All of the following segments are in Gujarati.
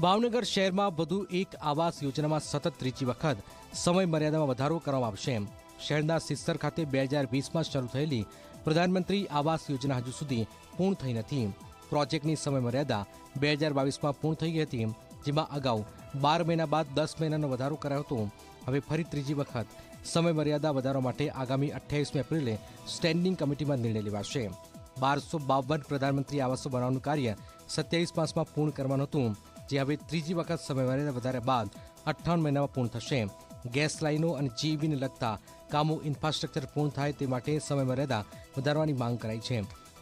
ભાવનગર શહેરમાં વધુ એક આવાસ યોજનામાં સતત ત્રીજી વખત સમય મર્યાદામાં વધારો કરવામાં આવશે. શહેરના સિસ્સર ખાતે 2020માં શરૂ થયેલી પ્રધાનમંત્રી આવાસ યોજના હજુ સુધી પૂર્ણ થઈ નથી. પ્રોજેક્ટની સમય મર્યાદા 2022માં પૂર્ણ થઈ ગઈ હતી, જેમાં અગાઉ 12 મહિના બાદ 10 મહિનાનો વધારો કરાયો હતો. હવે ફરી ત્રીજી વખત સમય મર્યાદા વધારવા માટે આગામી 28મી એપ્રિલે સ્ટેન્ડિંગ કમિટીમાં નિર્ણય લેવાશે. 1252 પ્રધાનમંત્રી આવાસો બનાવવાનું કાર્ય 27 માસમાં પૂર્ણ કરવાનું હતું, જે હવે ત્રીજી વખત સમયમર્યાદા વધાર્યા બાદ 58 મહિનામાં પૂર્ણ થશે. ગેસ લાઇનો અને જીઈબીને લગતા કામો ઇન્ફ્રાસ્ટ્રક્ચર પૂર્ણ થાય તે માટે સમયમર્યાદા વધારવાની માંગ કરાઈ છે.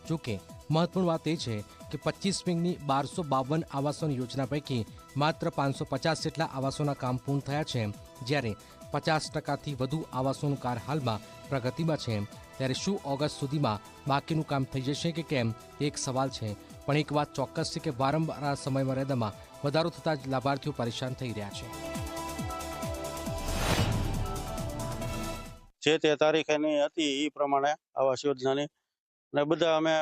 જોકે મહત્વની વાત એ છે કે 25 વિંગની 1252 આવાસોની યોજના પૈકી માત્ર 550 જેટલા આવાસોના કામ પૂર્ણ થયા છે, જ્યારે 50%થી વધુ આવાસોનું કાર્ય હાલમાં પ્રગતિમાં છે. ત્યારે શું ઓગસ્ટ સુધીમાં બાકીનું કામ થઈ જશે કે કેમ તે એક સવાલ છે. પણ એક વાત ચોક્કસ છે કે વારંવાર આ સમયમર્યાદામાં વધારો થતાં જ લાભાર્થીઓ પરેશાન થઈ રહ્યા છે. જે તે તારીખેની હતી એ પ્રમાણે આવાસ યોજનાની ને બધા અમે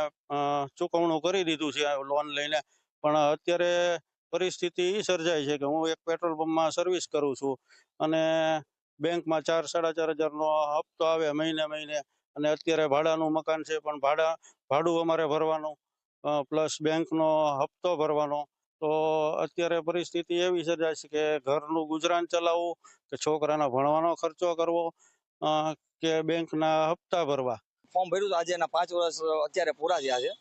ચૂકવણું કરી દીધું છે લોન લઈને. પણ અત્યારે પરિસ્થિતિ એ સર્જાય છે કે હું એક પેટ્રોલ પંપમાં સર્વિસ કરું છું અને બેંકમાં 4-4.5 હજારનો હપ્તો આવે મહિને. અને અત્યારે ભાડાનું મકાન છે, પણ ભાડું અમારે ભરવાનું પ્લસ બેંકનો હપ્તો ભરવાનો. તો અત્યારે પરિસ્થિતિ એવી સર્જાય છે કે ઘરનું ગુજરાન ચલાવવું, કે છોકરાના ભણવાનો ખર્ચો કરવો, કે બેંકના હપ્તા ભરવા. ફોર્મ ભર્યું તો આજે એના 5 વર્ષ અત્યારે પૂરા થયા છે,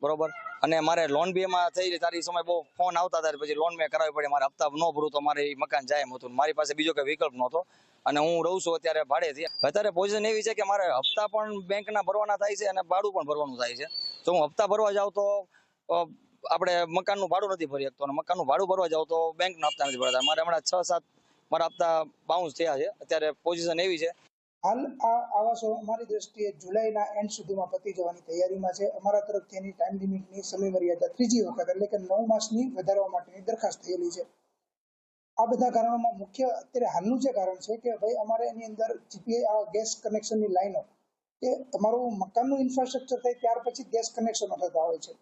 બરોબર. અને મારે લોન બી એમાં થઈ રહી. તારી સમય બહુ ફોન આવતા હતા, પછી લોન મેં કરાવવી પડી. મારે હપ્તા ન ભરું તો મારે મકાન જાય એમ હતું. મારી પાસે બીજો કઈ વિકલ્પ નહોતો અને હું રહું છું અત્યારે ભાડેથી. અત્યારે પોઝિશન એવી છે કે મારે હપ્તા પણ બેંકના ભરવાના થાય છે અને ભાડું પણ ભરવાનું થાય છે. જો હું હપ્તા ભરવા જાઉં તો આપણે મકાનનું ભાડું નથી ભરી શકતો, અને મકાનનું ભાડું ભરવા જાઉં તો બેંકના હપ્તા નથી ભરતા. મારે હમણાં 6-7 મારા હપ્તા બાઉન્સ થયા છે. અત્યારે પોઝિશન એવી છે. હાલ આ આવાસો અમારી દ્રષ્ટિએ જુલાઈના એન્ડ સુધીમાં પતી જવાની તૈયારીમાં છે. અમારા તરફથી એની ટાઈમ લિમિટની સમય મર્યાદા ત્રીજી વખત એટલે કે 9 માસની વધારવા માટેની દરખાસ્ત થયેલી છે. આ બધા કારણોમાં મુખ્ય અત્યારે હાલનું જે કારણ છે કે ભાઈ અમારે એની અંદર આ ગેસ કનેક્શનની લાઈનો કે તમારું મકાનનું ઇન્ફ્રાસ્ટ્રક્ચર થાય ત્યાર પછી ગેસ કનેક્શનો થતા હોય છે.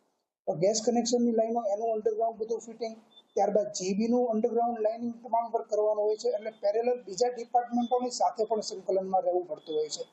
તો ગેસ કનેક્શનની લાઈનો એનું અંડરગ્રાઉન્ડ બધું ફિટિંગ, ત્યારબાદ જીબીનું અંડરગ્રાઉન્ડ લાઇનિંગ તમામ પર કરવાનું હોય છે. એટલે પેરેલલ બીજા ડિપાર્ટમેન્ટોની સાથે પણ સંકલનમાં રહેવું પડતું હોય છે.